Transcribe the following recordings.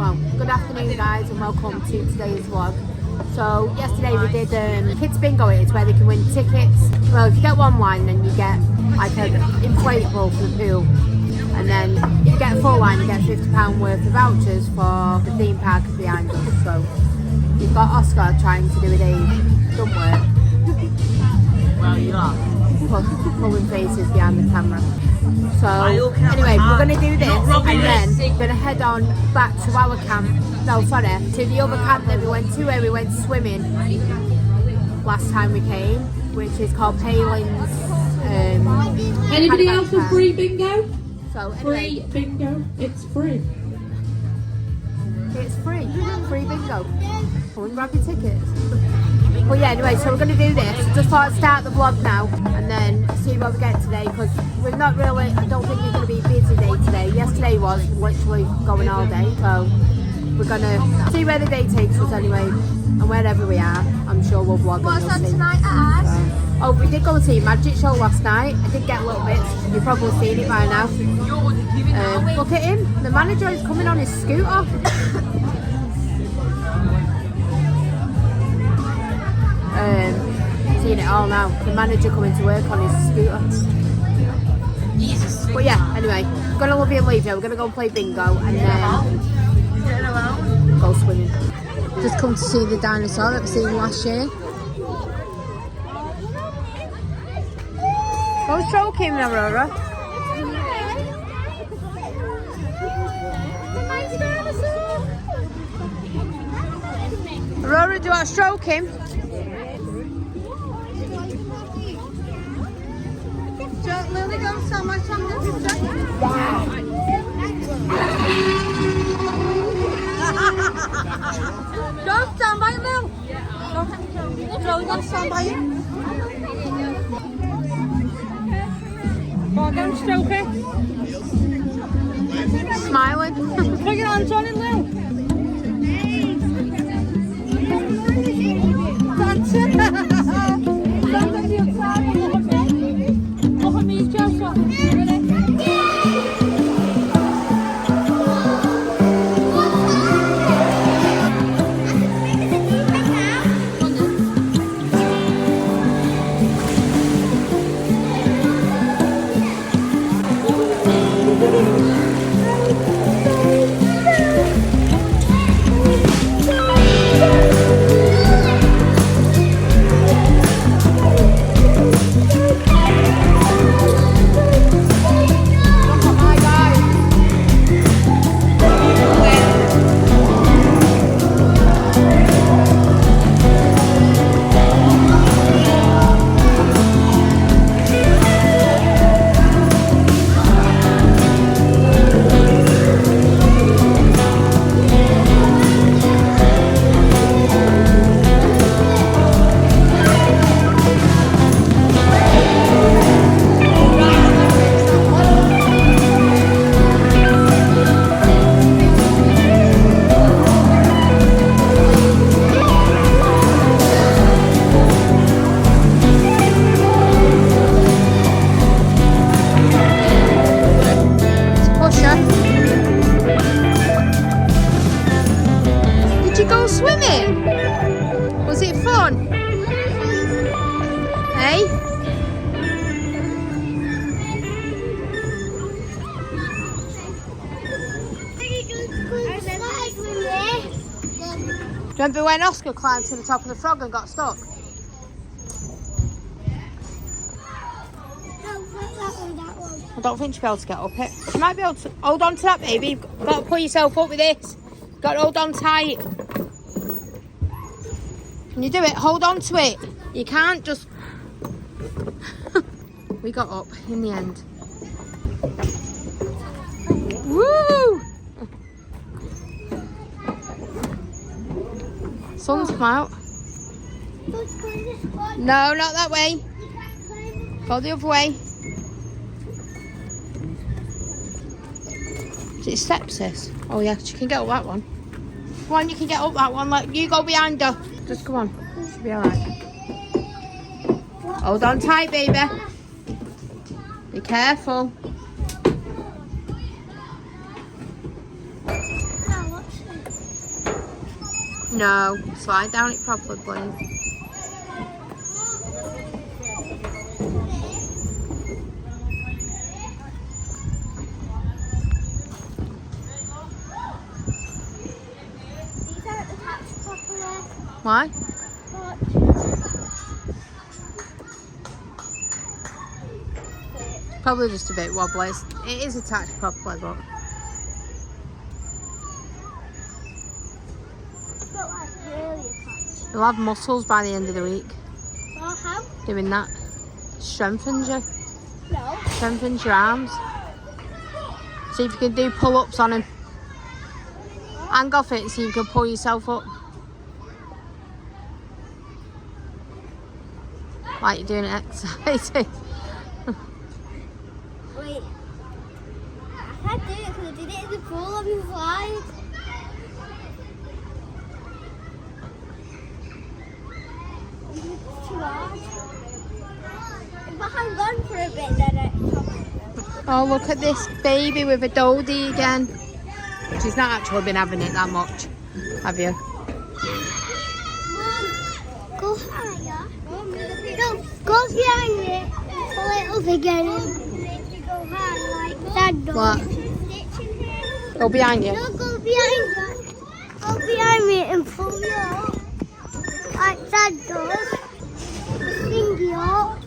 Well, good afternoon guys and welcome to today's vlog. So yesterday we did kids bingo. It's where they can win tickets. Well, if you get one line then you get like an inflatable for the pool, and then if you get a full line you get £50 worth of vouchers for the theme park behind us. So you've got Oscar trying to do a day, don't work. Well, you are. Pulling faces behind the camera. So anyway, we're going to do this and then we're going to head on back to our camp, no sorry, to the other camp that we went to where we went swimming last time we came, which is called Palin's. Anybody else for free bingo? So anyway, Free bingo, it's free. It's free bingo. Come and grab your tickets. Well yeah, anyway, so we're going to do this. Just thought I'd start the vlog now and then see what we get today, because we're not really, I don't think it's going to be a busy day today. Yesterday was literally going all day, so we're going to see where the day takes us anyway, and wherever we are, I'm sure we'll vlog. What's on tonight at us? Oh, we did go and see a magic show last night. I did get a little bit, you've probably seen it by now. Look at him, the manager is coming on his scooter. Seeing it all now. The manager coming to work on his scooter. But yeah, anyway, gonna love you and leave you. We're gonna go and play bingo and then go swimming. Just come to see the dinosaur that we seen last year. Go stroke him, Aurora. Aurora, do you want to stroke him? Lily goes so much on the picture. Don't stand by him, Lil. Don't stand by him. Go on, don't stroke it. Smiling. Put your hands on him, Lil. That's it. Look at me, Joshua. Was it fun? Hey? Do you remember when Oscar climbed to the top of the frog and got stuck? I don't think she'll be able to get up it. She might be able to hold on to that, baby. You've got to pull yourself up with this. You've got to hold on tight. Can you do it? Hold on to it. You can't just... We got up in the end. Woo! Sun's come out. No, not that way. Go the other way. Is it sepsis? Oh yeah, she can get up that one. Come on, you can get up that one. Like, you go behind her. Just come on. She'll be alright. Hold on tight, baby. Be careful. No, slide down it properly, please. These aren't attached properly. Why? Probably just a bit wobbly. It is attached properly, but But like really attached. you'll have muscles by the end of the week. Well, how? Doing that strengthens you, No. strengthens your arms. See if you can do pull-ups on him. Hang off it so you can pull yourself up. Like you're doing exercises. Wait. I can't do it because I did it in the pool on the slide. It's too hard. If I hang on for a bit, then Oh, look at this baby with a dodie again. She's not actually been having it that much, have you? Go higher. No, go behind me a little bit again. Make me go high like that dog. What? Go behind you. No, go behind me. Go behind me and pull me up like that dog. Sing you up.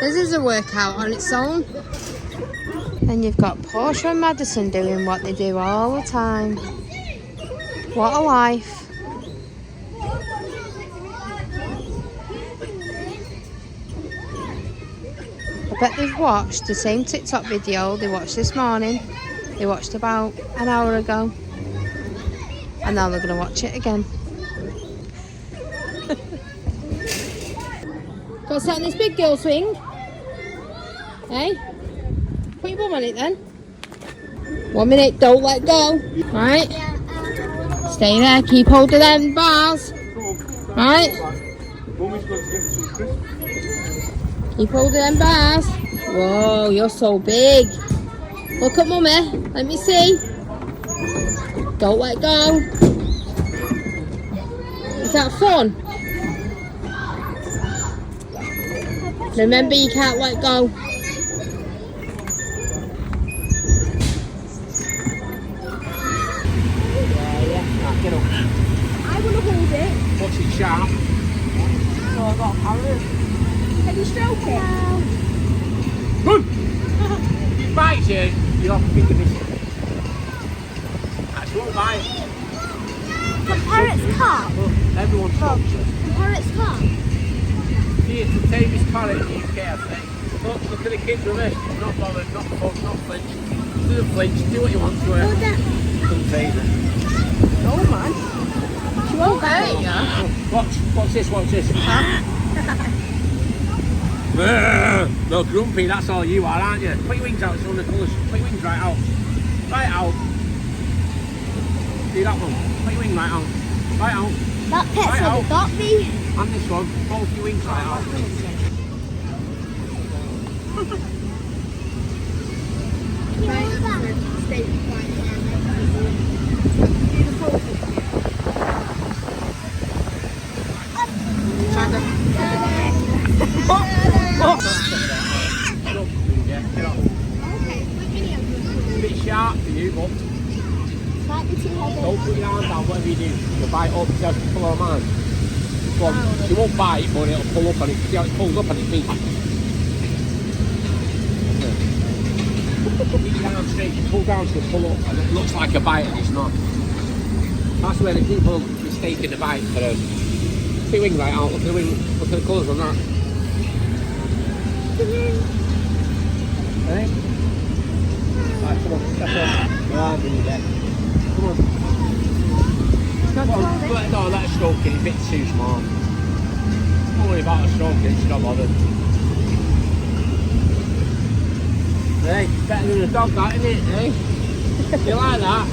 This is a workout on its own. Then you've got Portia and Madison doing what they do all the time. What a life. I bet they've watched the same TikTok video they watched this morning. They watched about an hour ago. And now they're going to watch it again. Got to sit on this big girl swing. Hey? Put your bum on it then. 1 minute, don't let go. Right? Stay there, keep hold of them bars. Right? Keep hold of them bars. Whoa, you're so big. Look at mummy, let me see. Don't let go. Is that fun? Remember, you can't let go. Get up. I want to hold it. Watch it sharp. So I've got a parrot. Can you stroke it? Good. If it bites you, you'll have to think of this. Actually, won't bite. The parrot's car. Everyone stops you. The parrot's car. See, it's the tamest parrot in the UK, I think. Look at the kids with this. Not bothered, not fucked, not flinched. Doesn't flinch, do what you want to her. Hold that. Doesn't phase her. Oh man. She won't hurt you. Watch this. No, grumpy, that's all you are, aren't you? Put your wings out, show the colours. Put your wings right out. Right out. Do that one. Put your wing right out. Right out. That pet's Right never out. got me. And this one. Both your wings right out. It's a bit sharp for you, but Might be too heavy. don't put your arm down, whatever you do. You'll bite up, see how she pull her arm. Go on. She won't bite, but it'll pull up on it. See how it pulls up on its feet. Keep your arm straight, you pull down, she'll pull up, and it looks like a bite, and it's not. That's where the people mistaking the bite for a. Put your wing right out, look at the wing, look at the colours on that. Hey? Right, come on, step on. Right, bring it there. Come on. Come on, let her stroke it, it's a bit too small. Don't worry about her stroking, she's not bothered. Hey, better than a dog that, isn't it, eh? You like that?